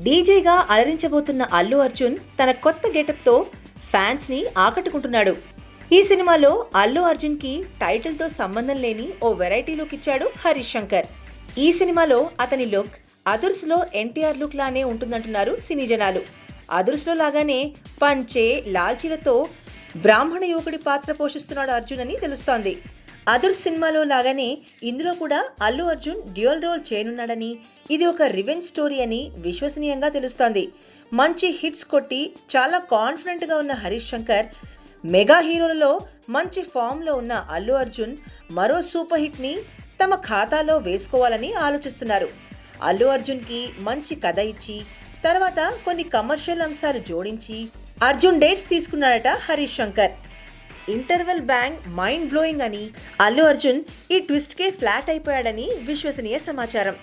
డీజేగా అలరించబోతున్న అల్లు అర్జున్ తన కొత్త గెటప్తో ఫ్యాన్స్ ని ఆకట్టుకుంటున్నాడు. ఈ సినిమాలో అల్లు అర్జున్ కి టైటిల్ తో సంబంధం లేని ఓ వెరైటీ లుక్ ఇచ్చాడు హరీష్ శంకర్. ఈ సినిమాలో అతని లుక్ అదుర్స్లో ఎన్టీఆర్ లుక్ లానే ఉంటుందంటున్నారు సినీ జనాలు. అదుర్స్లో లాగానే పంచే లాల్చీలతో బ్రాహ్మణ యువకుడి పాత్ర పోషిస్తున్నాడు అర్జున్ అని తెలుస్తోంది. అదుర్స్ సినిమాలో లాగానే ఇందులో కూడా అల్లు అర్జున్ డ్యూయల్ రోల్ చేయనున్నాడని, ఇది ఒక రివెంజ్ స్టోరీ అని విశ్వసనీయంగా తెలుస్తోంది. మంచి హిట్స్ కొట్టి చాలా కాన్ఫిడెంట్ గా ఉన్న హరీష్ శంకర్, మెగా హీరోలలో మంచి ఫామ్లో ఉన్న అల్లు అర్జున్ మరో సూపర్ హిట్ ని తమ ఖాతాలో వేసుకోవాలని ఆలోచిస్తున్నారు. అల్లు అర్జున్కి మంచి కథ ఇచ్చి తర్వాత కొన్ని కమర్షియల్ అంశాలు జోడించి అర్జున్ డేట్స్ తీసుకున్నాడట Harish Shankar. Interval bang mind blowing అని, అల్లు అర్జున్ ఈ ట్విస్ట్కే ఫ్లాట్ అయిపోయాడని విశ్వసనీయ సమాచారం.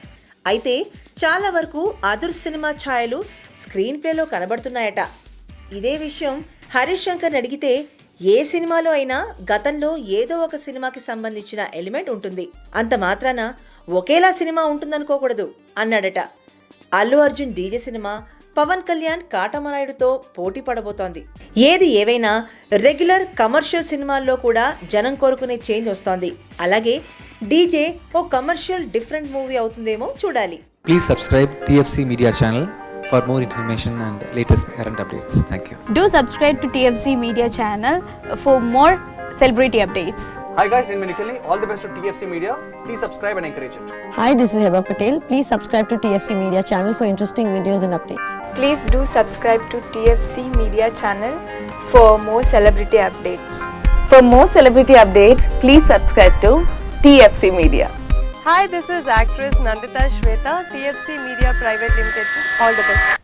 అయితే చాలా వరకు అదుర్స్ సినిమా ఛాయలు స్క్రీన్ ప్లేలో కనబడుతున్నాయట. ఇదే విషయం హరీష్ శంకర్ని అడిగితే, ఏ సినిమాలో అయినా గతంలో ఏదో ఒక సినిమాకి సంబంధించిన ఎలిమెంట్ ఉంటుంది, అంత మాత్రాన ఒకేలా సినిమా ఉంటుందనుకోకూడదు అన్నాడట. అల్లు అర్జున్ డీజే సినిమా పవన్ కళ్యాణ్ కాటమరాయుడుతో పోటీ పడబోతోంది. ఏది ఏవైనా రెగ్యులర్ కమర్షియల్ సినిమాల్లో కూడా జనం కోరుకునే చేంజ్ వస్తోంది. అలాగే డీజే ఓ కమర్షియల్ డిఫరెంట్ మూవీ అవుతుందేమో చూడాలి. Please subscribe TFC Media channel for more information and latest current updates. Thank you. Do subscribe to TFC Media channel for more celebrity updates. Hi guys, in Minikali, all the best to TFC Media. Please subscribe and encourage it. Hi, this is Heba Patel. Please subscribe to TFC Media channel for interesting videos and updates. Please do subscribe to TFC Media channel for more celebrity updates. For more celebrity updates, please subscribe to TFC Media. Hi, this is actress Nandita Shweta, TFC Media Private Limited. All the best.